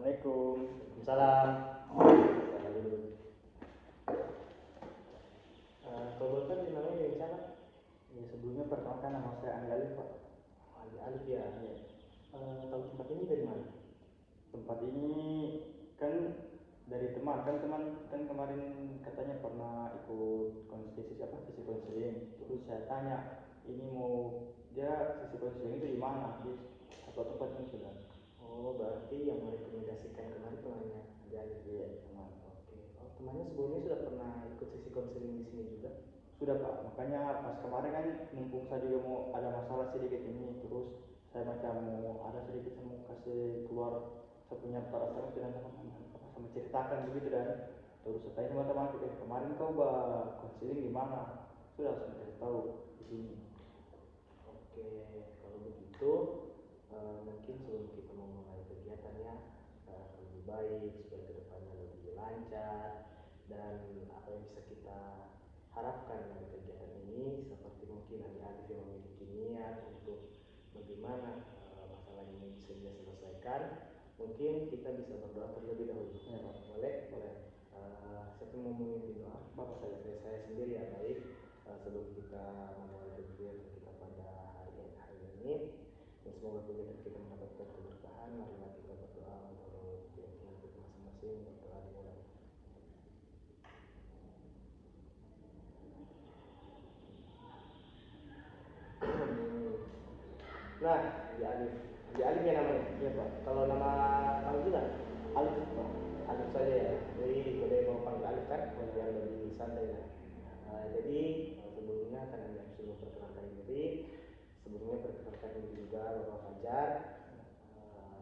Assalamualaikum. Waalaikumsalam. Kalau boleh kan namanya dari siapa? Ya, sebelumnya perkenalkan nama saya Andi Alif, Pak. Andi Alif ya. Ya. Tahu tempat ini dari mana? Tempat ini kan dari teman kan kemarin katanya pernah ikut sesi konseling. Terus saya tanya, ini mau sesi konseling itu di mana? Di satu tempat ini sudah. Oh, berarti yang merekomendasikan kemarin temannya Andi Alif. Iya, teman. Oke. Oh, temannya sebelumnya sudah pernah ikut sesi konseling di sini juga? Sudah, Pak. Makanya pas kemarin kan mumpung saya juga mau ada masalah sedikit ini, terus saya macam mau ada sedikit saya mau kasih keluar saya punya perasaan dan sama ceritakan begitu, dan terus saya tanya sama temanku, kemarin kau konseling di mana? Sudah saya kasih tahu di sini. Oke, kalau begitu mungkin sebelum kita memulai kegiatannya lebih baik supaya kedepannya lebih lancar dan apa yang bisa kita harapkan dari kegiatan ini, seperti mungkin Alif yang memiliki niat untuk bagaimana masalah ini bisa dia selesaikan. Mungkin kita bisa berdoa terlebih dahulu. Ya, Pak. Boleh? Boleh. Siapa yang mau memimpin doa? Bapak Saya sendiri ya. Baik. Sebelum kita memulai kegiatan kita pada hari ini, dan semoga kegiatan kita mendapatkan keberkahan, marilah kita berdoa menurut keyakinan kita masing-masing. Berdoa dimulai. Nah, di Alif ya namanya? Iya, Pak. Kalau nama panggilan? Alif, Pak. Alif saja ya. Jadi boleh mau panggil Alif kan? Biar lebih santai lah. Jadi sebelumnya kan Anda sudah perkenalkan diri. Sebelumnya perkenalkan diri juga Bapak Fajar.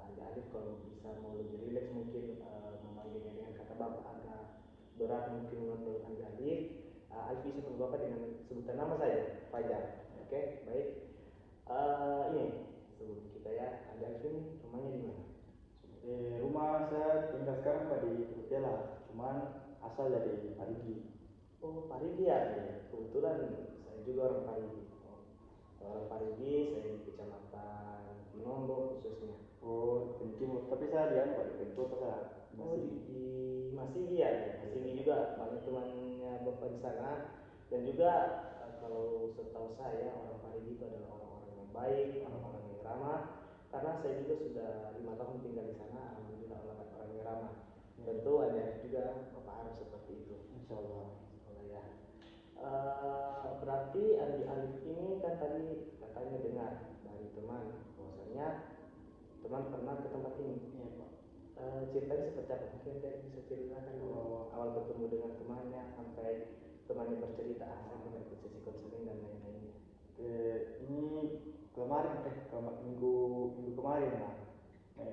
Anda Alif kalau bisa mau lebih rileks mungkin memanggilnya dengan kata Bapak, agak berat mungkin menurut Anda Alif. Alif bisa panggil Bapak dengan sebutan nama saja, Fajar. Oke, baik. Ini sebelum kita ya, Anda Alif ini rumahnya di mana? Rumah saya tinggal sekarang Pak di Putela, cuman asal dari Parigi. Oh, Parigi ya. Kebetulan saya juga orang Parigi. Orang Parigi, saya di Kecamatan Pinombo khususnya. Oh, di timur. Tapi saya di Pak di Bentur, saya di Masigi ya. Masigi juga banyak temannya Bapak di sana. Dan juga kalau setahu saya orang Parigi itu adalah orang-orang yang baik, orang-orang yang ramah. Karena saya juga sudah 5 tahun tinggal di sana, alhamdulillah orang yang ramah. Tentu ada juga Bapak harus seperti itu. Insya Allah. Ya. Berarti Andi Alif ini kan tadi katanya dengar dari teman bahwasanya teman pernah ke tempat ini. Iya, Pak. Ceritanya seperti apa? Mungkin saya bisa ceritakan awal ketemu dengan temannya sampai temannya bercerita saya pernah ikut sesi konseling dan lain-lainnya. Ini minggu kemarin lah.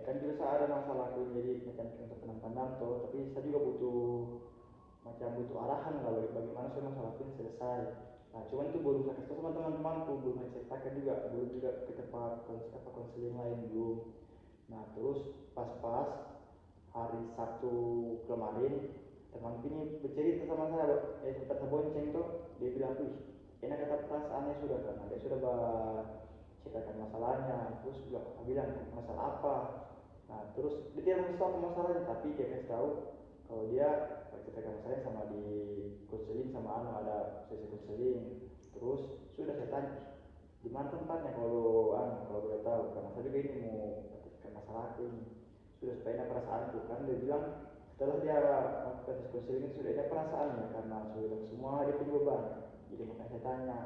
Kan juga saya ada masalah tuh, jadi macam untuk pandang tuh, tapi saya juga butuh arahan lah bagaimana saya masalah ini selesai. Nah, cuman itu baru saya kasih sama teman-temanku, belum saya ceritakan juga, belum juga ke tempat konseling lain belum. Nah, terus pas hari Sabtu kemarin teman ini bercerita sama saya, tempat bonceng tuh, dia bilang tuh enak kata perasaannya sudah, karena dia sudah ceritakan masalahnya. Terus juga aku bilang masalah apa. Nah, terus dia tidak kasih tahu masalahnya, tapi dia kasih tahu kalau dia ceritakan masalahnya sama di konseling sama ada sesi konseling. Terus sudah saya tanya di mana tempatnya kalau boleh tahu, karena saya juga ini mau ceritakan masalah aku ini, sudah supaya ada perasaanku. Kan dia bilang setelah dia melakukan konseling sudah ada perasaannya karena sudah semua dia punya beban. Jadi makanya saya tanya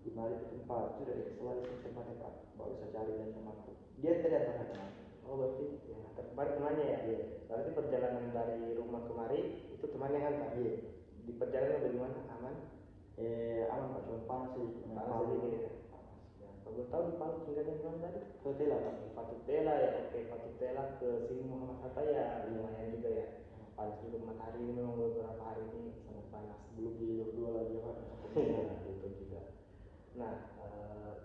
di mana itu tempat, sudah dikasih di tempatnya Pak, baru saya cari dan temanku dia tidak tahu teman. Oh, berarti ya tempat temannya ya. Iya. Berarti perjalanan dari rumah kemari itu temannya kan Pak? Iya. Di perjalanan bagaimana? Aman? Aman Pak, cuma panas sih. Panas sedikit ya. Kalau tahu di Palu tinggalnya di mana tadi? Fatutela Pak. Fatutela ya. Oke, Fatutela ke sini Muhammad Hatta ya lumayan juga ya. Panas juga, matahari ini memang beberapa hari ini sangat panas. Belum di dua lagi Pak. Ya, itu juga. Nah,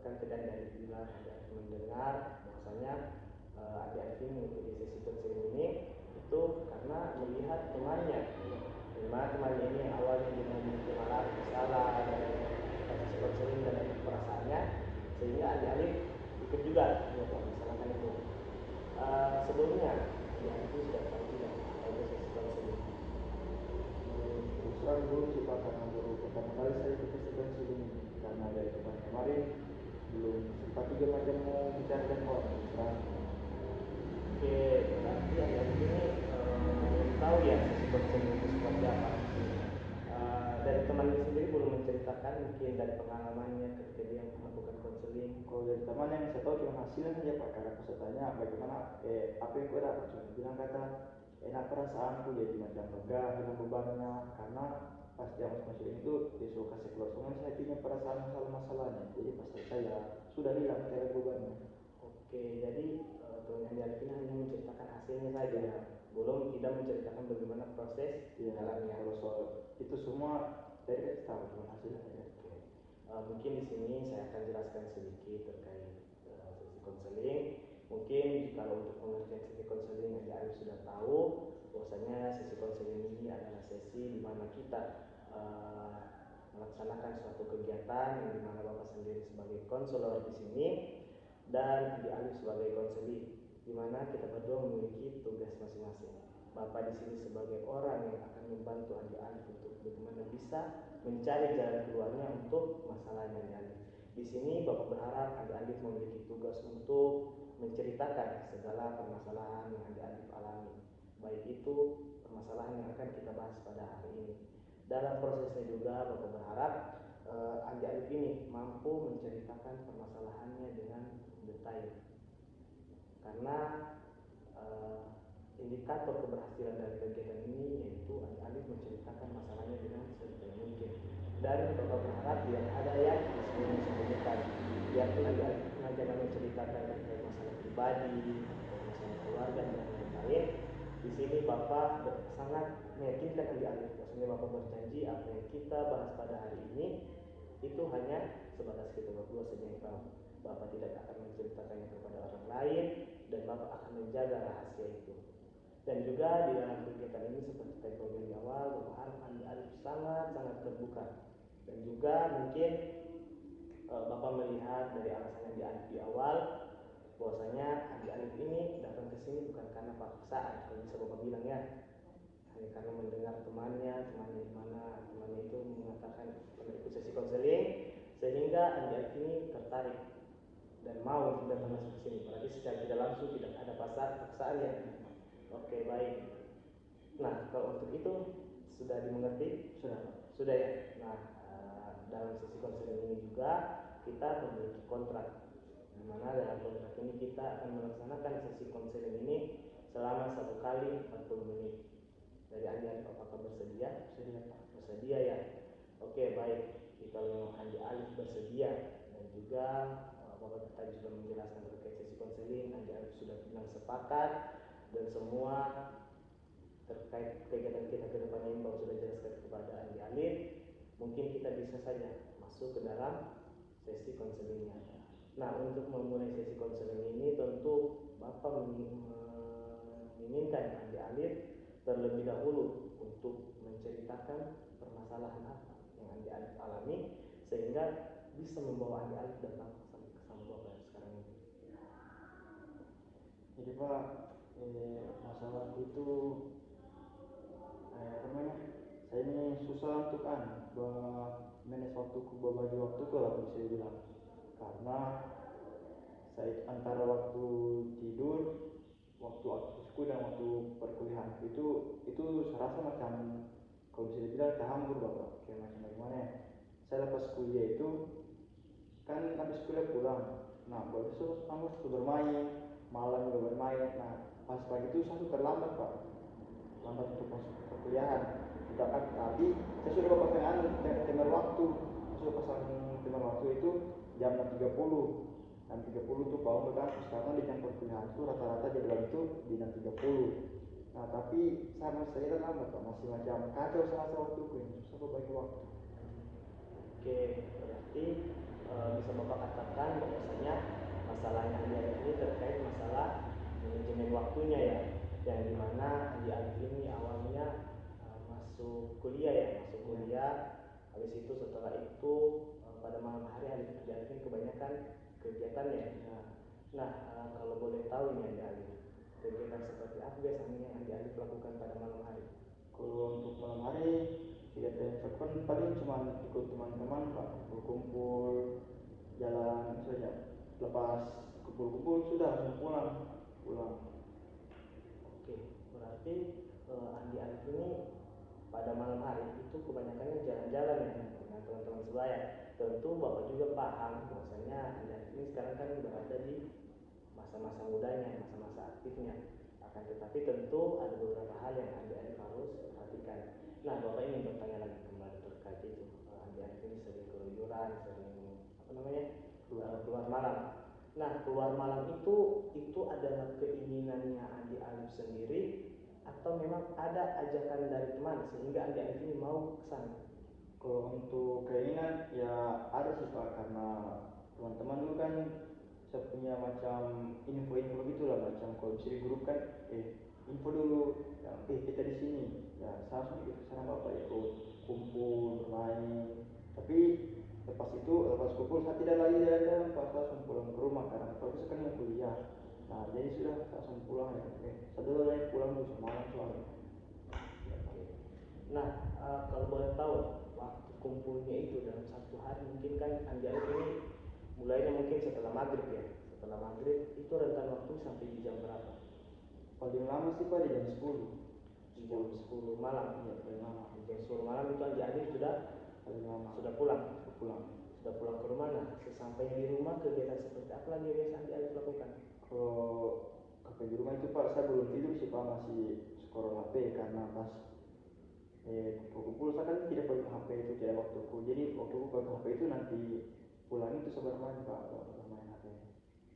kan tadi Andi bilang, Andi mendengar bahwasanya Andi ini mengikuti sesi konseling ini itu karena melihat temannya. Dimana temannya ini awalnya dia memiliki marah, salah dan sesi konseling dan perasaannya, sehingga Andi ikut juga masalahkan itu. Sebelumnya dia itu sudah tahu tidak apa itu sesi konseling? Terus terang belum sih Pak, karena baru pertama kali saya ikut sesi konseling ini. Karena dari kemarin belum sempat juga macam mau bicara dengan orang terus terang. Oke, berarti Anda ini belum tahu ya sesi konseling itu seperti apa. Dari temannya sendiri belum menceritakan mungkin dari pengalamannya ketika dia melakukan konseling. Kalau dari teman yang saya tahu cuma hasilnya saja Pak, karena pas saya tanya bagaimana apa yang kau dapat, cuma bilang kata enak perasaanku, jadi macam lega dengan bebannya, karena pas dia masuk konseling itu dia suruh kasih keluar semua isi hatinya, perasaan masalah-masalahnya, jadi pas saya sudah hilang cara bebannya. Oke, jadi teman Andi Alif ini hanya menceritakan hasilnya saja, Ya. belum tidak menceritakan bagaimana proses Ya, dalamnya. kalau soal itu semua saya tidak tahu, cuma hasilnya saja. Oke. Mungkin di sini saya akan jelaskan sedikit terkait sesi konseling. Mungkin kalau untuk pengertian sesi konseling Andi Alif sudah tahu bahwasanya sesi konseling ini adalah sesi di mana kita melaksanakan suatu kegiatan yang dimana Bapak sendiri sebagai konselor di sini dan Andi Alif sebagai konseling, di mana kita berdua memiliki tugas masing-masing. Bapak di sini sebagai orang yang akan membantu Andi Alif untuk bagaimana bisa mencari jalan keluarnya untuk masalahnya Andi Alif. Di sini Bapak berharap Andi Alif memiliki tugas untuk menceritakan segala permasalahan yang Andi Alif alami, baik itu permasalahan yang akan kita bahas pada hari ini. Dalam prosesnya juga Bapak berharap Andi Alif ini mampu menceritakan permasalahannya dengan detail, karena indikator keberhasilan dari kegiatan ini yaitu Andi Alif menceritakan masalahnya dengan sedetail mungkin. Dan Bapak berharap biar ada yang disembunyikan, biar Andi Alif jangan menceritakan terkait masalah pribadi, masalah keluarga dan lain-lain. Di sini Bapak sangat meyakinkan Andi Alif, bahwasanya Bapak berjanji apa yang kita bahas pada hari ini itu hanya sebatas kita berdua saja yang tahu. Bapak tidak akan menceritakannya kepada orang lain dan Bapak akan menjaga rahasia itu. Dan juga di dalam kegiatan ini seperti tempo di awal, Bapak harap Andi Alif sangat-sangat terbuka. Dan juga mungkin Bapak melihat dari alasan Andi Alif di awal, bahwasanya Andi Alif ini datang ke sini bukan karena paksaan, kalau bisa Bapak bilang ya, hanya karena mendengar temannya di mana temannya itu mengatakan ikut sesi konseling, sehingga Andi Alif ini tertarik dan mau untuk datang masuk ke sini. Berarti secara tidak langsung tidak ada paksaan ya. Oke, baik. Nah, kalau untuk itu sudah dimengerti? Sudah ya. Nah, dalam sesi konseling ini juga kita memiliki kontrak, di mana dalam kontrak ini kita akan melaksanakan sesi konseling ini selama 1 kali 40 menit. Dari Andi Alif apakah bersedia? Bersedia ya. Oke, baik. Jika memang Andi Alif bersedia dan juga Bapak tadi sudah menjelaskan terkait sesi konseling, Andi Alif sudah bilang sepakat dan semua terkait kegiatan kita ke depannya yang Bapak sudah jelaskan kepada Andi Alif, mungkin kita bisa saja masuk ke dalam sesi konselingnya. Nah, untuk memulai sesi konseling ini tentu Bapak menginginkan Andi Alif terlebih dahulu untuk menceritakan permasalahan apa yang Andi Alif alami sehingga bisa membawa Andi Alif datang sampai ke sama Bapak sekarang ini. Jadi Pak, masalahku itu saya ini susah untuk manage waktuku, berbagi waktuku lah bisa dibilang, karena saya antara waktu tidur, waktu aktifku dan waktu perkuliahan itu saya rasa macam kalau bisa dibilang terhambur Bapak, kayak macam bagaimana ya, saya lepas kuliah itu kan habis kuliah pulang, nah baru besok kamu sudah bermain, malam juga bermain, nah pas pagi itu saya terlambat Pak, lambat untuk masuk perkuliahan. Tapi saya sudah pasang timer waktu, saya sudah pasang timer waktu itu jam 6.30, 6.30 tuh bangun ke kampus, karena di jam perkuliahan itu rata-rata jadwal itu di 6.30. Nah tapi saya terlambat Pak, masih macam kacau selasa waktuku ini, susah bagi waktu. Oke, berarti bisa Bapak katakan bahwasanya masalahnya Andi Alif ini terkait masalah manajemen waktunya ya, yang dimana Andi Alif ini awalnya masuk kuliah, habis itu setelah itu pada malam hari Andi Alif ini kebanyakan kegiatannya. Nah, kalau boleh tahu ini Andi Alif, kegiatan seperti apa biasanya yang Andi Alif lakukan pada malam hari? Kalau untuk malam hari kegiatan yang saya lakukan paling cuma ikut teman-teman pak, kumpul jalan saja. Lepas kumpul-kumpul sudah langsung pulang. Oke, berarti Andi Alif ini pada malam hari itu kebanyakannya jalan-jalan ya dengan teman-teman sebaya. Tentu Bapak juga paham bahwasanya Andi Alif ini sekarang kan berada di masa-masa mudanya, masa-masa aktifnya. Akan tetapi tentu ada beberapa hal yang Andi Alif harus perhatikan. Nah, Bapak ingin bertanya lagi kembali terkait itu. Andi Alif ini sering keluyuran, sering apa namanya keluar malam. Nah, keluar malam itu adalah keinginannya Andi Alif sendiri atau memang ada ajakan dari teman sehingga Andi Alif ini mau ke sana? Kalau untuk keinginan ya ada sih pak, karena teman-teman dulu kan saya punya macam info-info gitulah, macam kalau bisa di grup kan info dulu ya, kita di sini ya, saya langsung ikut ke sana bapak, ikut kumpul bermain. Tapi lepas kumpul saya tidak lagi jalan-jalan pak, saya langsung pulang ke rumah karena kalau saya kan mau kuliah. Nah jadi sudah saya langsung pulang ya, saya dulu lagi pulang dulu semalam soalnya. Nah, kalau boleh tahu waktu kumpulnya itu dalam satu hari mungkin kan Andi Alif ini mulainya mungkin setelah maghrib ya. Setelah maghrib itu rentan waktu sampai di jam berapa? Paling lama sih pak di jam 10. Di jam 10 malam. Iya paling lama. Di jam 10 malam itu Andi Alif sudah Paling lama. sudah pulang. Pulang. Sudah pulang ke rumah. Nah, sesampainya di rumah kegiatan seperti apa lagi yang biasa Andi Alif lakukan? Kalau sampai di rumah itu pak saya belum tidur sih pak, masih scroll HP karena pas kumpul saya kan tidak pegang HP itu tidak waktuku, jadi waktuku pegang HP itu nanti pulang itu saya bermain pak, bermain HP.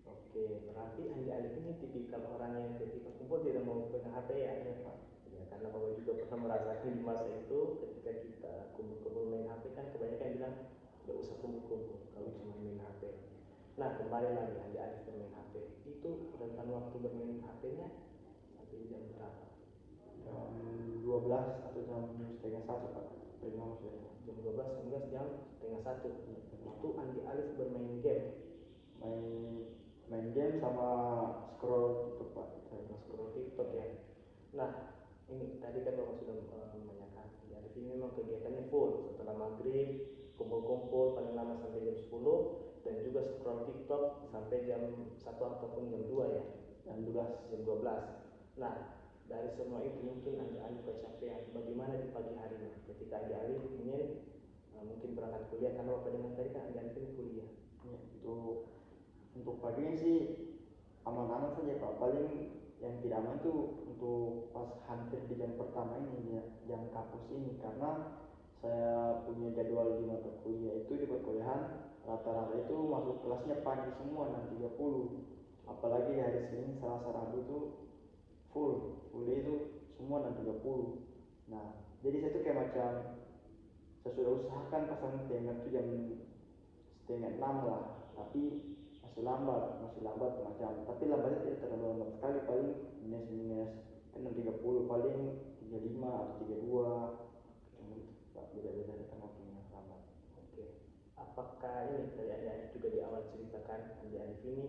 Oke, berarti Andi Alif ini tipikal orang yang ketika kumpul tidak mau pegang HP ya? Iya pak. Ya, karena Bapak juga pernah merasakan di masa itu ketika kita kumpul-kumpul main HP kan kebanyakan bilang gak usah kumpul-kumpul kalau cuma main HP. Nah, kembali lagi Andi Alif bermain HP. Itu rentan waktu bermain HP-nya sampai jam berapa? Jam 12 atau jam setengah satu pak, paling lama sudah. Jam 12 hingga jam setengah satu. Itu Andi Alif bermain game. Main game sama scroll TikTok pak. Saya scroll TikTok ya. Nah, ini tadi kan Bapak sudah menanyakan Andi Alif ini memang kegiatannya full setelah maghrib kumpul-kumpul paling lama sampai jam 10 dan juga scroll TikTok sampai jam 1 ataupun jam 2 ya. Jam 12. Jam 12. Nah, dari semua itu mungkin Andi Alif kecapean. Bagaimana di pagi hari ketika Andi Alif ingin mungkin berangkat kuliah karena Bapak dengar tadi kan Andi Alif ini kuliah. Ya, untuk paginya sih aman-aman saja pak, paling yang tidak aman tuh untuk pas hampir di jam pertama ini ya, jam kampus ini, karena saya punya jadwal di mata kuliah itu di perkuliahan rata-rata itu masuk kelasnya pagi semua 6.30, apalagi hari Senin Selasa Rabu itu full kuliah itu semua 6.30. Nah jadi saya tuh kayak macam saya sudah usahakan pasang timer tuh jam setengah 6 lah, tapi masih lambat macam, tapi lambatnya tidak terlalu lambat sekali, paling minus 6.30, paling 35 atau 32, cuma itu beda-beda di tengah waktunya lambat. Oke. Apakah ini dari Andi Alif juga di awal ceritakan Andi Alif ini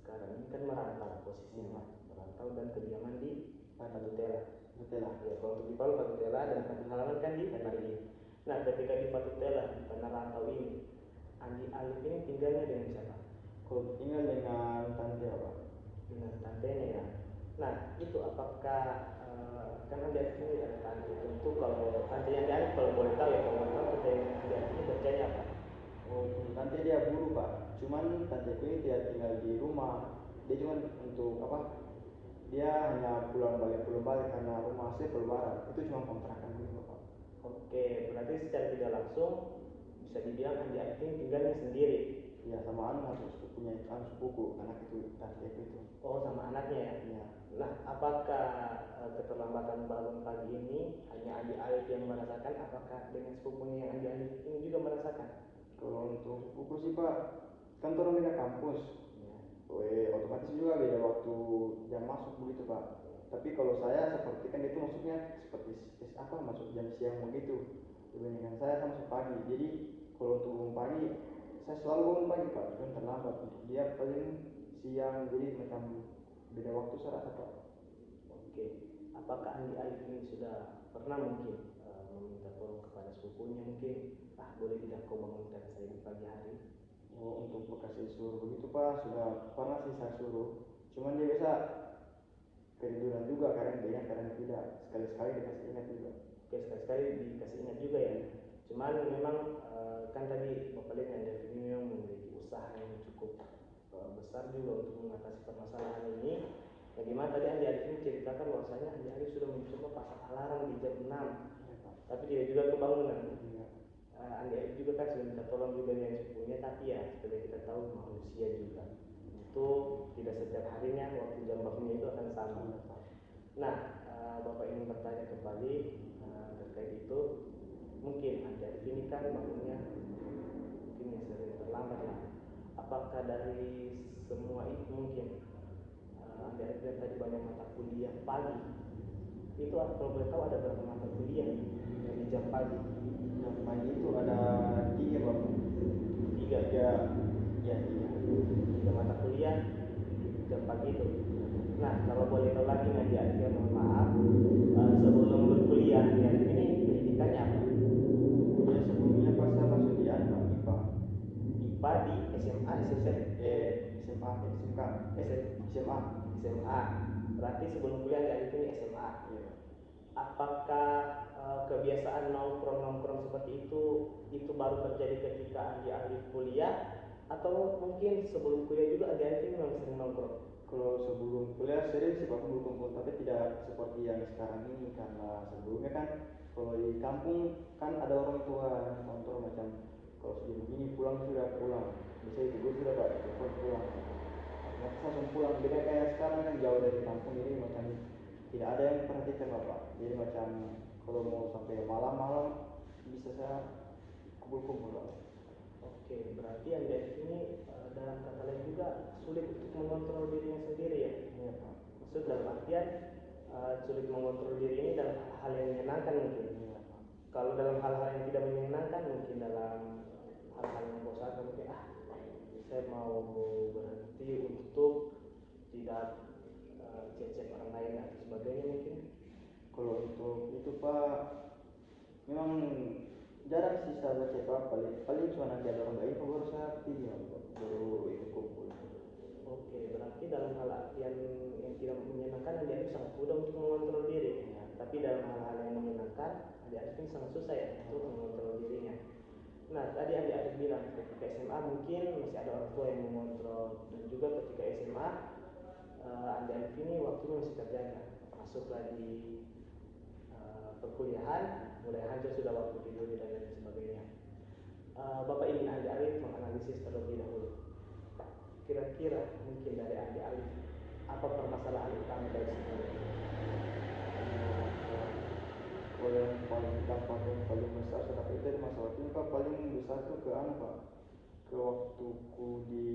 sekarang ini kan merantau posisinya, merantau dan kediaman di Patutela. Ya, kalau untuk di Palu Patutela dan kampung halaman kan di Parigi. Nah, ketika di Patutela di tanah rantau ini, Andi Alif ini tinggalnya dengan siapa? Kalau tinggal dengan tante apa? Dengan tantenya ya. Nah, itu apakah kan Andi Alif ini ada tante, tentu kalau tante yang Andi Alif kalau boleh tahu ya, kalau boleh tahu tante yang Andi Alif ini kerjanya apa? Oh, tante dia guru pak, cuman tanteku ini tidak tinggal di rumah, dia cuma untuk apa, dia hanya pulang balik karena rumah saya Pelbaran, itu cuma kontrakan dulu pak. Oke, berarti secara tidak langsung bisa dibilang Andi Alif ini tinggalnya sendiri. Ya sama anak sepupunya, sepupu anak itu tante itu. Oh, sama anaknya ya? Ya. Nah, apakah keterlambatan bangun pagi ini hanya Andi Alif yang merasakan? Apakah dengan sepupunya yang Andi Alif ini juga merasakan? Kalau untuk sepupu sih pak, kan orang beda kampus ya. Otomatis juga beda waktu jam masuk begitu pak. Tapi kalau saya seperti kan itu masuknya seperti masuk jam siang begitu, dibandingkan saya kan masuk pagi. Jadi kalau untuk bangun pagi saya selalu bangun pagi pak, kan terlambat. Dia paling siang, jadi macam beda waktu saya rasa Pak. Oke, apakah Andi Alif ini sudah pernah mungkin meminta tolong kepada sepupunya mungkin, boleh tidak kau bangunkan saya di pagi hari? Oh, untuk bekasih suruh begitu Pak, sudah pernah sih saya suruh. Cuman dia biasa ketiduran juga, kadang dia ingat kadang tidak. Sekali-sekali dikasih ingat juga. Oke, sekali-sekali dikasih ingat juga ya. Cuman memang kan tadi Bapak lihat Andi Alif ini memang memiliki usaha yang cukup besar juga untuk mengatasi permasalahan ini. Bagaimana tadi Andi Alif ini ceritakan bahwasanya Andi Alif sudah mencoba pasang alarm di jam 6, Ya, Pak. tapi tidak juga kebangunan. Iya. Andi Alif juga kan sudah minta tolong juga dengan sepupunya, tapi ya seperti kita tahu manusia juga itu tidak setiap harinya waktu jam bangunnya itu akan sama. Iya, Pak. Nah, Bapak ingin bertanya kembali terkait itu. Mungkin Andi Alif ini kan bangunnya mungkin yang sering terlambat lah. Apakah dari semua itu mungkin Andi Alif yang tadi banyak mata kuliah pagi itu, kalau boleh tahu ada berapa mata kuliah di jam pagi? Yang pagi itu ada 3 Bapak. Tiga. Ya, ya 3. 3 mata kuliah jam pagi itu. Nah, kalau boleh tahu lagi Andi Alif, mohon maaf, sebelum berkuliah Andi Alif ini pendidikannya apa? Ya sebelumnya pas saya masuk di Pak, IPA. IPA di SMA, SMK, SMA, SMK, SMA. SMA. Berarti sebelum kuliah Andi Alif ini SMA. Iya. Apakah kebiasaan nongkrong-nongkrong seperti itu baru terjadi ketika Andi Alif kuliah, atau mungkin sebelum kuliah juga Andi Alif ini memang sering nongkrong? Kalau sebelum kuliah sering sih Pak kumpul-kumpul, tapi tidak seperti yang sekarang ini, karena sebelumnya kan kalau di kampung kan ada orang tua yang kontrol, macam kalau sudah begini pulang sudah pulang, bisa itu gue sudah Pak telepon pulang, nggak bisa langsung pulang. Beda kayak sekarang kan jauh dari kampung, jadi macam tidak ada yang perhatikan Bapak, jadi macam kalau mau sampai malam-malam bisa saya kumpul-kumpul Pak. Oke, berarti Andi Alif ini dalam kata lain juga sulit untuk mengontrol dirinya sendiri ya? Iya Pak. Maksud dalam artian sulit mengontrol diri ini dalam hal yang menyenangkan mungkin. Iya Pak. Kalau dalam hal-hal yang tidak menyenangkan, mungkin dalam hal-hal yang membosankan, mungkin saya mau berhenti untuk tidak chat-chat orang lain dan sebagainya mungkin. Kalau untuk itu Pak, memang jarang sih saya baca Pak, paling cuma nanti ada orang baik baru saya pilih baru itu kumpul. Oke, berarti dalam hal yang tidak menyenangkan Andi Alif sangat mudah untuk mengontrol diri. Ya. Tapi dalam hal-hal yang menyenangkan Andi Alif ini sangat susah ya untuk mengontrol dirinya. Nah, tadi Andi Alif bilang ketika SMA mungkin masih ada orang tua yang mengontrol, dan juga ketika SMA Andi Alif ini waktunya masih terjaga. Masuklah di perkuliahan, mulai hancur sudah waktu tidur dan lain sebagainya. Bapak ingin Andi Alif menganalisis terlebih dahulu. Kira-kira mungkin dari Andi Alif apa permasalahan utama dari semuanya? Kalau yang paling dampak yang paling besar setelah itu dari masalah itu Pak, paling besar tuh ke Pak, ke waktuku di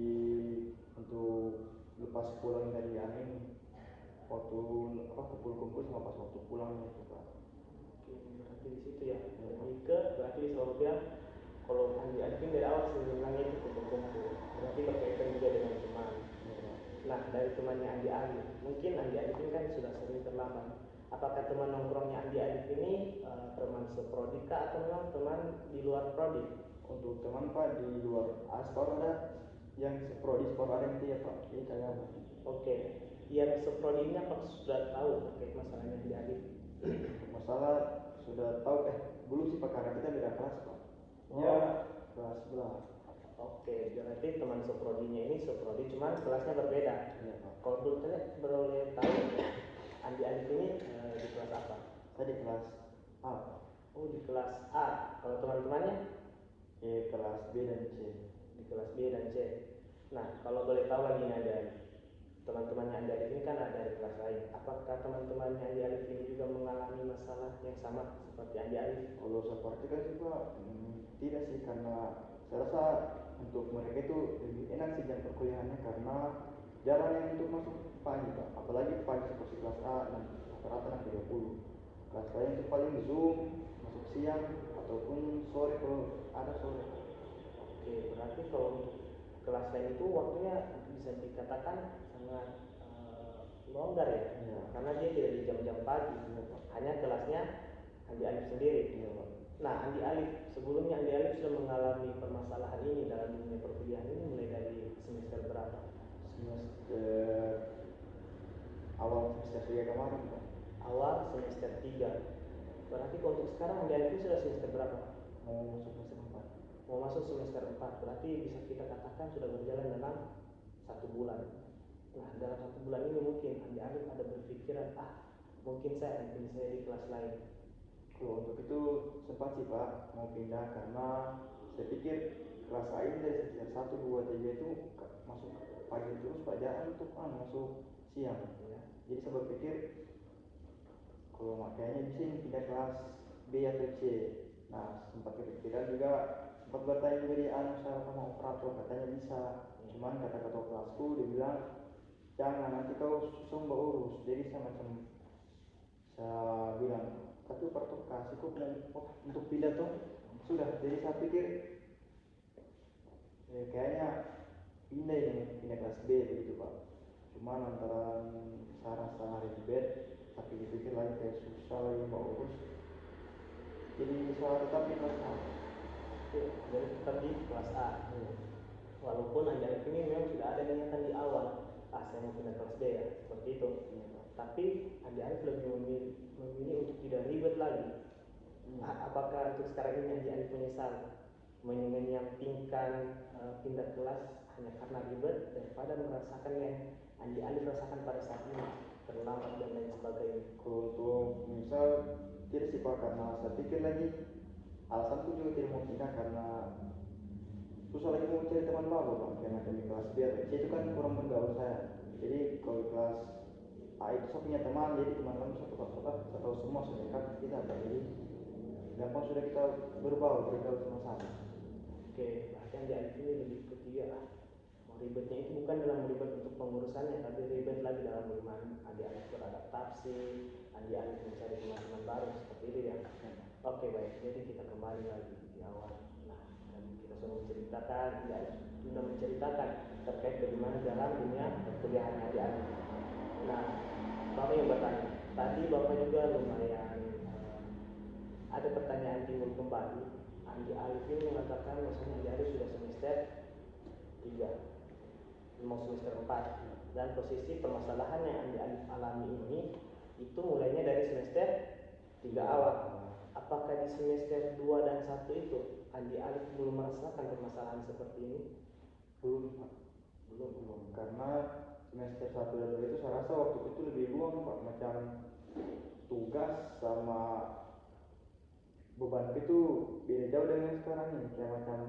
untuk lepas pulang dari ini, waktu kumpul-kumpul sama pas waktu pulangnya itu Pak. Oke, berarti di situ ya. Lebih ke berarti selalu bilang kalau Andi Alif dari awal senangnya itu kumpul-kumpul. Berarti berkaitan juga dengan teman. Nah, dari temannya Andi Alif, mungkin Andi Alif ini kan sudah sering terlambat. Apakah teman nongkrongnya Andi Alif ini teman seprodi kah, atau memang teman di luar prodi? Untuk teman Pak di luar aspor ada yang seprodi, spor ada yang tidak Pak, ini kayak apa? Oke, yang seprodi ini apakah sudah tahu terkait masalahnya Andi Alif? Masalah sudah tahu, belum sih Pak, karena kita beda kelas Pak. Ya, kelas sebelah. Oke, berarti teman seprodinya ini seprodi, cuman kelasnya berbeda. Iya Pak. Kalau boleh tahu Andi Alif ini di kelas apa? Saya di kelas A Pak. Oh, di kelas A. Kalau teman-temannya? Kelas B dan C. Di kelas B dan C. Nah, kalau boleh tahu lagi nih Andi Alif, teman-temannya Andi Alif ini kan ada dari kelas lain. Apakah teman-temannya Andi Alif ini juga mengalami masalah yang sama seperti Andi Alif? Kalau seperti kan sih Pak, tidak sih, karena saya rasa untuk mereka itu lebih enak sih jam perkuliahannya, karena jarang yang untuk masuk pagi Pak, apalagi pagi seperti kelas A dan rata-rata 30. Kelas lain itu paling Zoom, masuk siang ataupun sore kalau ada sore. Oke, berarti kalau untuk kelas lain itu waktunya bisa dikatakan sangat longgar ya, Iya. karena dia tidak di jam-jam pagi, Iya, Pak. hanya kelasnya Andi Alif sendiri. Iya, Pak. Nah, Andi Alif sebelumnya Andi Alif sudah mengalami permasalahan ini dalam dunia perkuliahan ini mulai dari semester berapa? Semester awal semester 3 kemarin, Pak. Awal semester 3. Berarti kalau untuk sekarang Andi Alif sudah semester berapa? Mau masuk semester 4. Mau masuk semester 4. Berarti bisa kita katakan sudah berjalan dalam 1 bulan. Nah, dalam 1 bulan ini mungkin Andi Alif ada berpikiran, mungkin saya akan pilih saya di kelas lain. Kalau untuk itu sempat sih, Pak, mau pindah karena saya pikir kelas lain dari semester 1, 2, 3 itu masuk pagi terus, Pak, jarang untuk masuk siang ya. Jadi saya berpikir kalau makanya bisa ini pindah kelas B atau C. Nah, sempat kepikiran juga, sempat bertanya juga di saya sama operator, katanya bisa. Cuman kata ketua kelasku dia bilang jangan, nanti kau susah mbak urus. Jadi saya bilang tapi operator kasih kok mau untuk pindah tuh sudah. Jadi saya pikir kayaknya pindah kelas B begitu, Pak. Cuman antara saya rasa ribet, tapi dipikir lagi kayak susah lagi mbak urus, jadi saya tetap di kelas A. Jadi tetap di kelas A. Walaupun Andi Alif ini memang sudah ada niatan di awal, saya mau pindah kelas B ya, seperti itu. Tapi Andi Alif lebih memilih untuk tidak ribet lagi. Apakah untuk sekarang ini Andi Alif menyesal menyampingkan pindah kelas hanya karena ribet daripada merasakan yang Andi Alif rasakan pada saat ini, terlambat dan lain sebagainya? Kalau untuk misal tidak sih, Pak, karena saya pikir lagi alasanku juga tidak mau pindah karena susah lagi mau cari teman baru, Pak. Karena di kelas B atau C itu kan kurang bergaul saya. Jadi kalau di kelas A itu saya punya teman, jadi teman-teman satu kelas saya tahu semua sedekat kita, Pak. Jadi gampang sudah kita bergaul sama-sama. Oke, berarti Andi Alif ini lebih ketiga ribetnya itu bukan dalam ribet untuk pengurusannya, tapi ribet lagi dalam bagaimana Andi Alif beradaptasi, Andi Alif mencari teman-teman baru, seperti itu ya. Oke, baik, jadi kita kembali lagi di awal. Nah, dan kita sudah menceritakan, Andi Alif sudah menceritakan terkait bagaimana dalam dunia perkuliahan Andi Alif. Nah, Bapak yang bertanya, tadi Bapak juga lumayan ada pertanyaan timbul kembali. Andi Alif ini mengatakan maksudnya Andi Alif sudah semester 3, mau semester 4, dan posisi permasalahan yang Andi Alif alami ini itu mulainya dari semester 3 awal. Apakah di semester 2 dan 1 itu Andi Alif belum merasakan permasalahan seperti ini? Belum, Pak. Belum. Karena semester 1 dan 2 itu saya rasa waktu itu lebih luang, Pak. Macam tugas sama beban itu beda jauh dengan sekarang ini. Kayak macam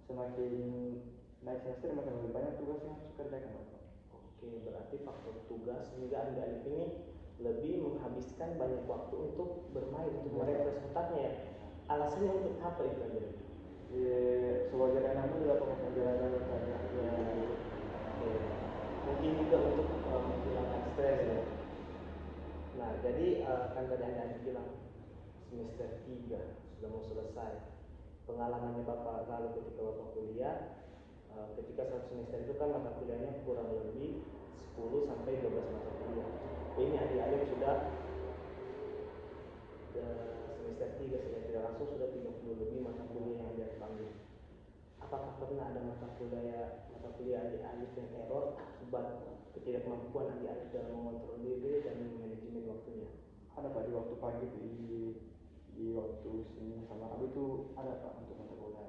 semakin naik semester macam lebih banyak tugas yang harus dikerjakan, Pak. Oke, berarti faktor tugas sehingga Andi Alif ini lebih menghabiskan banyak waktu untuk bermain, untuk merefresh otaknya ya. Alasannya untuk apa itu Andi Alif? Sewajar anak muda dapat jalan-jalan saja. Mungkin juga untuk menghilangkan stres ya. Nah, jadi kan tadi Anda bilang semester 3 sudah mau selesai. Pengalamannya Bapak lalu ketika Bapak kuliah, ketika satu semester itu kan mata kuliahnya kurang lebih 10 sampai 12 mata kuliah. Ini adik-adik sudah semester 3 secara tidak langsung sudah 30 lebih mata kuliah yang dia ambil. Apakah pernah ada mata kuliah adik-adik yang error akibat ketidakmampuan adik-adik dalam mengontrol diri dan manajemen waktunya? Ada, Pak, di waktu pagi di waktu Senin sama Rabu itu ada, Pak, untuk mata kuliah.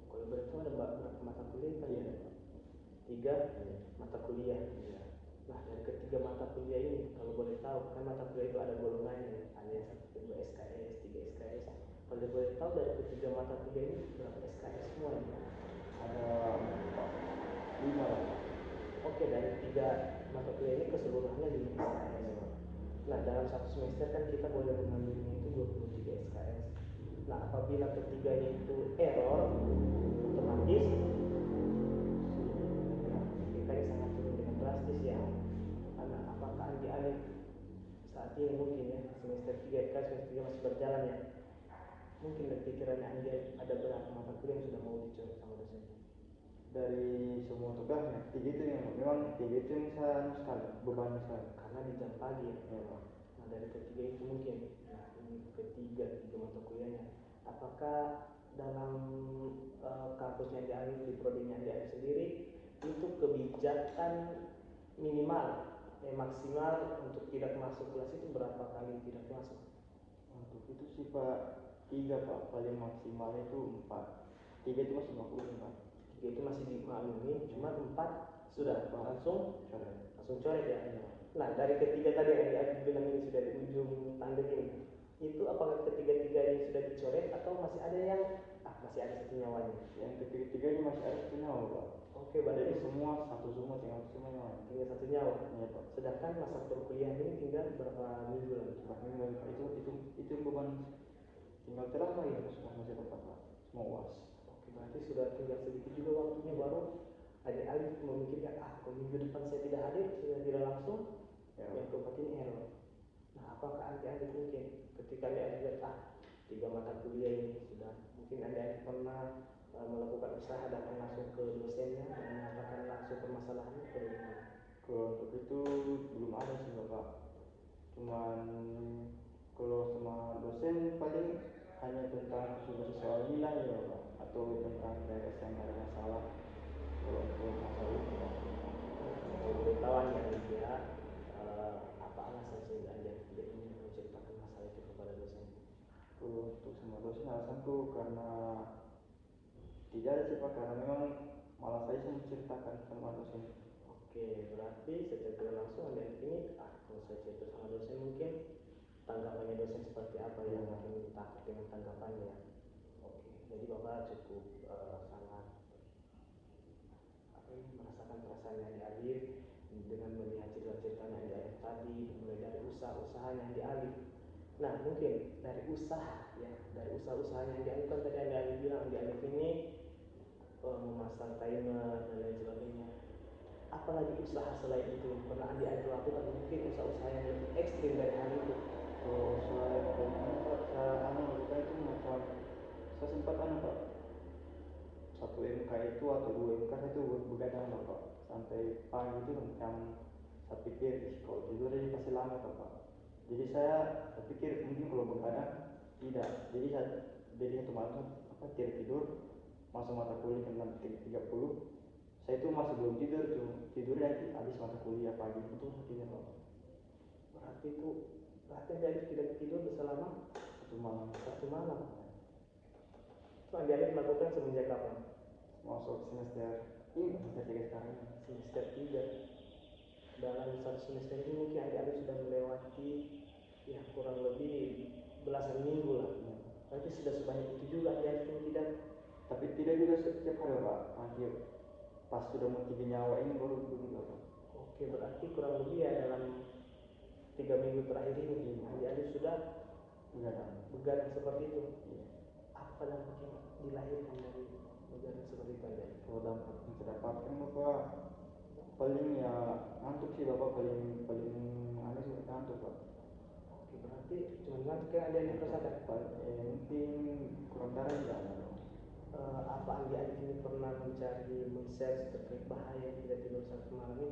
Kalau berarti ada berapa mata kuliah kan ya? 3 mata kuliah. Nah, dari ketiga mata kuliah ini kalau boleh tahu kan mata kuliah itu ada golongannya, ada yang 1, 2 SKS, 3 SKS. Kalau boleh tahu dari ketiga mata kuliah ini berapa SKS semuanya? Ada 5 lah. Oke, dari 3 mata kuliah ini keseluruhannya 5 SKS. Nah, dalam satu semester kan kita boleh mengambilnya itu 23 SKS. Nah, apabila ketiganya itu error, otomatis nilainya sangat turun dengan drastis ya. Karena apakah adik-adik saat ini mungkin ya semester 3 kan semester 3 masih berjalan ya, mungkin dari pikirannya adik ada berapa mata kuliah yang sudah mau dicoret sama dosennya? dari semua tugasnya tiga itu yang memang tiga itu yang saya anu sekali beban sekali. Karena di jam pagi ya. Ya Pak. Nah dari ketiga itu mungkin, nah ini ketiga tiga mata kuliahnya. Apakah dalam kampus yang diambil di prodi yang diambil sendiri itu kebijakan minimal maksimal untuk tidak masuk kelas itu berapa kali tidak masuk? Untuk itu sih Pak tiga Pak, paling maksimal itu 4. Tiga itu masih 50 Pak. Tiga itu masih dimaklumi, cuma 4 sudah langsung coret ya. Nah dari ketiga tadi yang Adi bilang ini sudah di ujung tanduk ini, itu apakah ketiga-tiganya sudah dicoret atau masih ada yang masih ada satu nyawanya? Yang ketiga-tiganya masih ada satu nyawa Pak. Oke, berarti jadi semua tinggal satu nyawa. Tinggal satu nyawa. Iya Pak. Sedangkan masa perkuliahan ini tinggal berapa minggu lagi? Berapa minggu lagi Pak? Itu beban tinggal terang lagi sudah masih tepat Pak. Semua UAS. Oke, berarti sudah tinggal sedikit juga waktunya baru ada alih memikirkan kalau minggu depan saya tidak hadir, saya tidak langsung Ya. yang keempat ini error. Nah apakah adik-adik mungkin ketika adik-adik lihat tiga mata kuliah ini sudah mungkin adik-adik pernah melakukan usaha datang langsung ke dosennya dan mengatakan langsung permasalahannya atau bagaimana? Kalau untuk itu belum ada sih Bapak. Cuman kalau sama dosen paling hanya tentang soal nilai ya Bapak, atau tentang daerah yang ada masalah. Kalau untuk masalah itu Pak. Pemberitahuan yang dia apa alasan sehingga anda tidak ingin menceritakan masalah itu kepada dosen? Kalau untuk sama dosen alasanku karena tidak ada sih Pak, karena memang malah saya menceritakan sama dosen. Oke, berarti secara tidak langsung anda ini kalau saya cerita sama dosen mungkin tanggapannya dosen seperti apa yang akan takut dengan tanggapannya ya. Oke, jadi bapak cukup sangat merasakan perasaan yang dialih dengan melihat cerita-ceritanya yang dialih tadi, mulai dari usaha-usaha yang dialih. Nah mungkin dari usaha ya, dari usaha-usaha yang dialihkan tadi yang dialih bilang dialih ini memasang timer dan lain sebagainya. Apalagi usaha selain itu pernah adik-adik lakukan mungkin usaha-usaha yang lebih ekstrim dari hal itu? Kalau saya lakukan itu macam saya sempat Pak, 1 MK itu atau 2 MK itu begadang Pak sampai pagi itu macam saya pikir kalau tidur ini pasti lama Pak. Jadi saya pikir mungkin kalau begadang tidak. Jadi satu malam tidak tidur, masuk mata kuliah jam 6.30. Saya itu masih belum tidur tuh, tidurnya habis mata kuliah pagi itu tidur Pak. Berarti dia tidak tidur selama 1 malam. 1 malam. Itu adik-adik melakukan semenjak kapan? Masuk semester ini, semester 3 sekarang. Semester 3. Dalam satu semester ini mungkin adik-adik sudah melewati ya kurang lebih belasan minggu lah. Berarti sudah sebanyak itu juga adik-adik yang tidak. Tapi tidak juga setiap hari Pak. Nanti pas sudah mau 3 nyawa ini baru Pak. Oke, berarti kurang lebih ya dalam 3 minggu terakhir ini adik-adik sudah begadang seperti itu. Apa dampak yang dilahirkan dari begadang seperti itu adik? Kalau dampak yang terdapatkan Bapak paling ya ngantuk sih Bapak, paling aneh sih ngantuk Pak. Oke, berarti cuma ngantuk yang adik-adik rasakan? Mungkin kurang darah tidak. Apa adik-adik ini pernah men-share terkait bahaya tidak tidur 1 malam ini?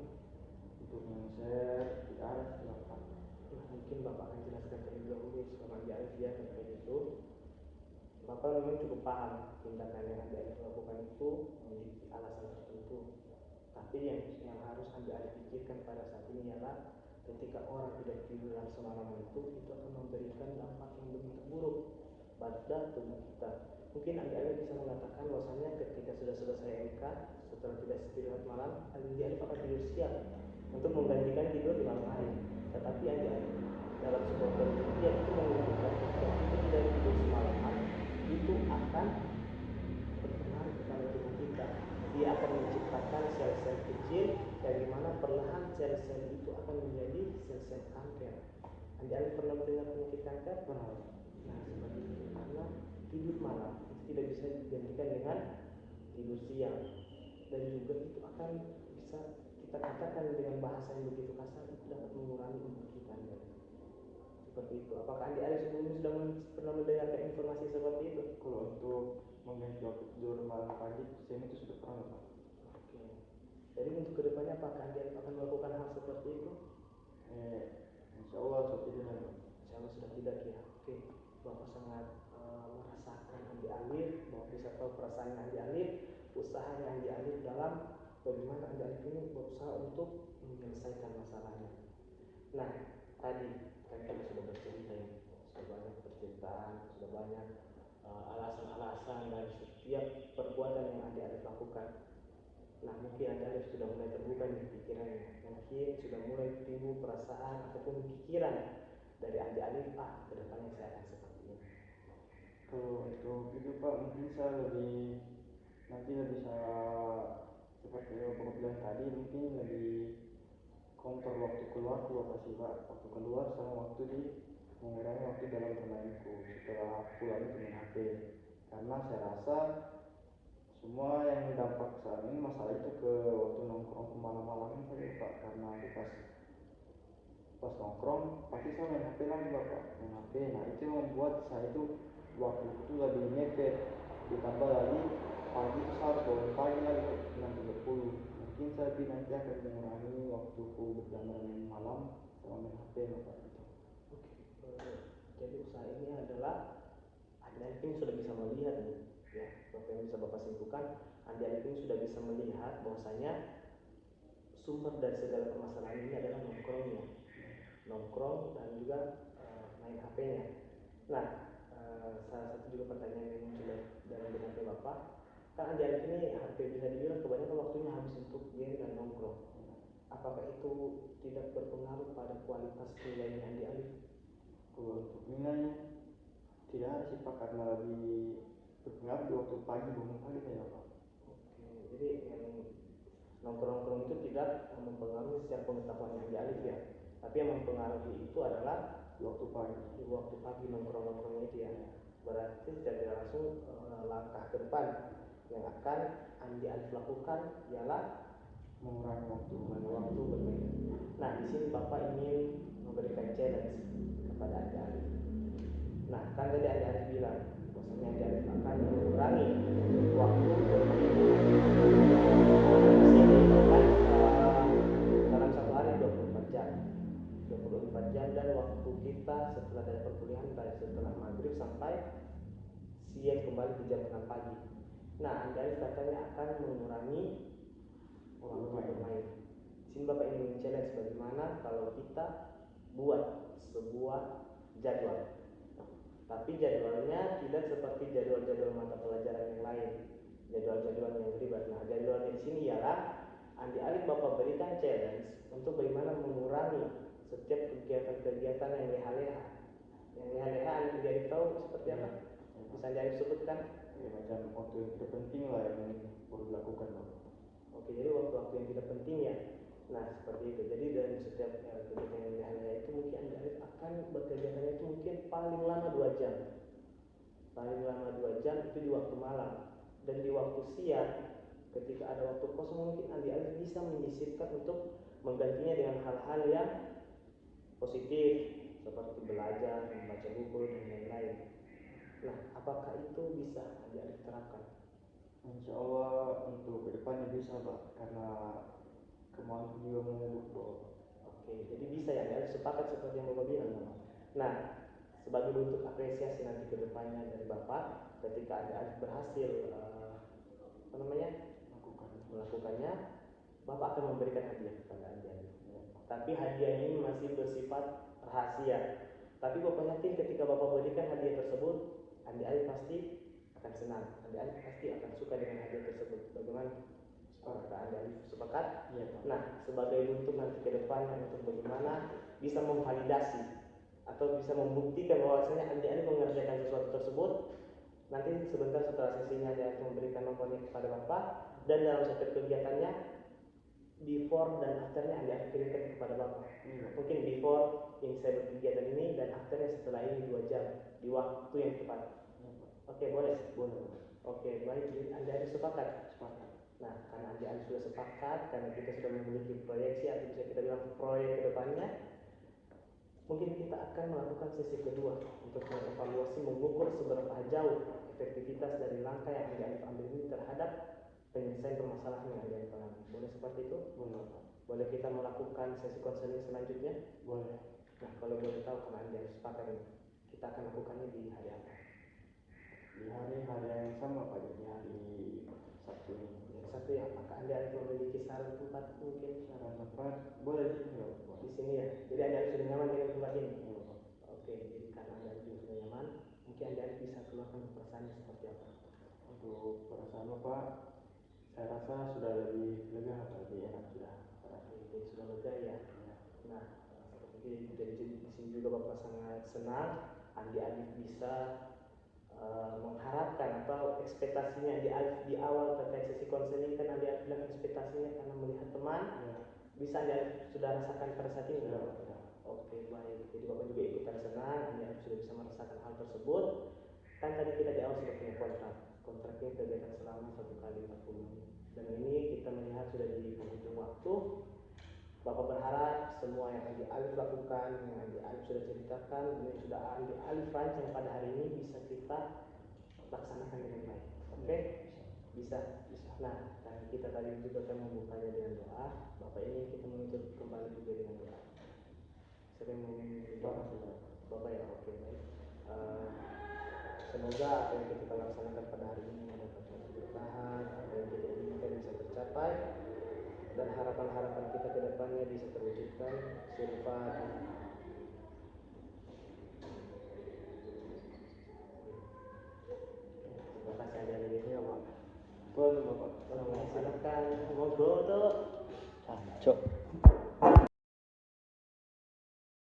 Untuk men-share tidak ada sih Bapak. Nah, mungkin Bapak akan jelaskan terlebih dahulu sama adik-adik ya terkait itu. Bapak memang cukup paham tindakan yang adik-adik lakukan itu memiliki alasan tertentu. Tapi yang harus adik-adik pikirkan pada saat ini ialah ketika orang tidak tidur dalam semalaman itu akan memberikan dampak yang begitu buruk pada tubuh kita. Mungkin adik-adik bisa mengatakan bahwasanya ketika sudah selesai MK, setelah tidak istirahat malam, adik-adik akan tidur siap untuk menggantikan tidur di malam hari. Tetapi adik-adik dalam sebuah penelitian itu menunjukkan ketika kita tidak tidur semalaman itu akan berpengaruh kepada tubuh kita. Dia akan menciptakan sel-sel kecil dari mana perlahan sel-sel itu akan menjadi sel-sel kanker. Adik-adik pernah mendengar penyakit kanker? Pernah. Nah, seperti itu karena tidur malam itu tidak bisa digantikan dengan tidur siang, dan juga itu akan bisa kita katakan dengan bahasa yang begitu kasar itu dapat mengurangi umur kita. Seperti itu. Apakah adik-adik sebelumnya sudah pernah mendengarkan informasi seperti itu? Kalau untuk mengganti waktu tidur malam pagi, saya itu sudah pernah Pak. Jadi untuk kedepannya apakah Andi akan melakukan hal seperti itu? Insya Allah seperti itu kan. Insya Allah sudah tidak ya. Oke, Bapak sangat merasakan Andi Alif, Bapak bisa tahu perasaan Andi Alif, usahanya Andi Alif dalam bagaimana Andi Alif ini berusaha untuk menyelesaikan masalahnya. Nah, tadi kan kita sudah bercerita ya, sudah banyak percintaan, sudah banyak alasan-alasan dari setiap perbuatan yang Andi Alif lakukan. Nah, mungkin Andi Alif sudah mulai terbuka di pikirannya, mungkin sudah mulai timbul perasaan ataupun pikiran dari Andi Alif, kedepannya saya akan seperti ini. Kalau untuk itu Pak, mungkin saya lebih seperti yang Bapak bilang tadi, mungkin lebih kontrol waktu keluar pasti Pak. Waktu keluar sama waktu mengurangi waktu dalam bermainku setelah pulang itu main HP. Karena saya rasa semua yang dampak saat ini masalah itu ke waktu nongkrong ke malam-malam saja Pak. Karena aku pas nongkrong pasti saya main HP lagi Bapak, main HP. Nah itu yang membuat saya itu waktu itu lebih mepet, ditambah lagi pagi itu saya harus bangun pagi lagi 6.30. Mungkin saya nanti akan mengurangi waktuku berjam-jam malam sama main HP Bapak itu. Oke, jadi usaha ini adalah Andi Alif ini sudah bisa melihat nih, ya, Bapak yang bisa Bapak simpulkan, Andi Alif ini sudah bisa melihat bahwasanya sumber dari segala permasalahan ini adalah nongkrong dan juga main HP-nya. Nah, salah satu juga pertanyaan yang muncul dalam benak Bapak, kan Andi Alif ini HP bisa dibilang kebanyakan waktunya habis untuk game dan nongkrong. Apakah itu tidak berpengaruh pada kualitas nilainya Andi Alif? Kalau untuk nilainya tidak ada sih Pak, karena lebih berpengaruh di waktu pagi bangun pagi saya Pak. Oke, jadi yang nongkrong itu tidak mempengaruhi secara pengetahuan Andi Alif ya, tapi yang mempengaruhi itu adalah di waktu pagi nongkrongnya itu ya. Berarti secara langsung langkah ke depan yang akan Andi Alif lakukan ialah mengurangi waktu bermain. Nah, di sini Bapak ingin memberikan challenge kepada Andi Alif. Nah, kan tadi Andi Alif bilang bahwasanya Andi Alif akan mengurangi waktu bermain. Di sini kan dalam satu hari 24 jam. 24 jam dan waktu kita setelah dari perkuliahan dari setelah maghrib sampai siang kembali di jam 6 pagi. Nah, Andi Alif katanya akan mengurangi waktu bermain. Di sini Bapak ingin men-challenge bagaimana kalau kita buat sebuah jadwal. Tapi jadwalnya tidak seperti jadwal-jadwal mata pelajaran yang lain, jadwal-jadwal yang ribet. Nah, jadwalnya di sini ialah Andi Alif Bapak berikan challenge untuk bagaimana mengurangi setiap kegiatan-kegiatan yang leha-leha. Yang leha-leha Andi Alif tahu seperti apa? Bisa Andi Alif sebutkan? Ya, macam waktu yang tidak penting lah yang perlu dilakukan Bapak. Oke, jadi waktu-waktu yang tidak penting ya. Nah, seperti itu. Jadi dari setiap kegiatan yang leha-leha itu mungkin Andi Alif akan berkegiatannya itu mungkin paling lama 2 jam. Paling lama 2 jam itu di waktu malam. Dan di waktu siang ketika ada waktu kosong mungkin Andi Alif bisa menyisipkan untuk menggantinya dengan hal-hal yang positif seperti belajar, membaca buku dan lain-lain. Nah, apakah itu bisa Andi Alif terapkan? Insya Allah untuk kedepannya bisa Pak, karena kemauan juga mau Bapak. Oke, jadi bisa ya Andi Alif sepakat seperti yang Bapak bilang. Nah, sebagai bentuk apresiasi nanti kedepannya dari Bapak ketika Andi Alif berhasil melakukannya, Bapak akan memberikan hadiah kepada Andi Alif. Tapi hadiah ini masih bersifat rahasia. Tapi Bapak yakin ketika Bapak berikan hadiah tersebut, Andi Alif pasti akan senang. Andi Alif pasti akan suka dengan hadiah tersebut. Bagaimana? Apakah Andi Alif sepakat? Ya, nah, sebagai bentuk nanti ke depan untuk bagaimana bisa memvalidasi atau bisa membuktikan bahwasanya Andi Alif mengerjakan sesuatu tersebut, nanti sebentar setelah sesinya Andi Alif memberikan nomornya kepada Bapak, dan dalam setiap kegiatannya before dan afternya Andi Alif kirimkan kepada Bapak. Mungkin before yang saya berkegiatan ini dan afternya setelah ini 2 jam di waktu yang tepat. Oke, boleh? Oke, baik. Jadi Andi Alif sepakat? Nah, karena Andi Alif sudah sepakat, karena kita sudah memiliki proyeksi atau bisa kita bilang proyek ke depannya, mungkin kita akan melakukan sesi kedua untuk mengevaluasi, mengukur seberapa jauh efektivitas dari langkah yang Andi Alif ambil ini terhadap penyelesaian permasalahan yang ada di depan. Boleh seperti itu? Boleh Pak. Boleh kita melakukan sesi konseling selanjutnya? Boleh. Nah, kalau boleh tahu karena Andi harus sepakat ini, kita akan lakukannya di hari apa? Di hari-hari yang sama Pak, di hari Sabtu ini. Yang satu ya, apakah Andi harus memiliki saran tempat mungkin? Saran tempat boleh di sini Pak. Di sini ya. Jadi Andi harus sudah nyaman dengan tempat ini. Iya Pak. Oke, jadi karena Andi harus sudah nyaman, mungkin Andi harus bisa keluarkan perasaannya seperti apa? Untuk perasaan Bapak, saya rasa sudah lebih lega, lebih enak sudah. Jadi sudah lega ya. Nah, seperti jadi di sini juga Bapak sangat senang Andi Alif bisa mengharapkan atau ekspektasinya di awal terkait sesi konseling kan Andi Alif bilang ekspektasinya karena melihat teman bisa Andi Alif sudah rasakan pada saat ini. Oke, baik. Jadi Bapak juga ikutan senang Andi Alif sudah bisa merasakan hal tersebut. Kan tadi kita di awal sudah punya kontraknya terbitan selama 1 kali 40 menit dan ini kita melihat sudah di penghujung waktu. Bapak berharap semua yang Andi Alif lakukan, yang Andi Alif sudah ceritakan, dan yang sudah Andi Alif rancang pada hari ini bisa kita laksanakan dengan baik. Oke? Bisa. Nah, dan kita tadi juga akan membukanya dengan doa. Bapak ini kita menutup kembali juga dengan doa. Siapa yang mau doa? Bapak ya, oke baik. Semoga apa yang kita laksanakan pada hari ini dapat bertahan, apa yang kita inginkan bisa tercapai, dan harapan-harapan kita ke depannya bisa terwujudkan. Surfat. Terima kasih ada ini ya Pak. Boleh Bapak. Silakan ngobrol tuh. Cok.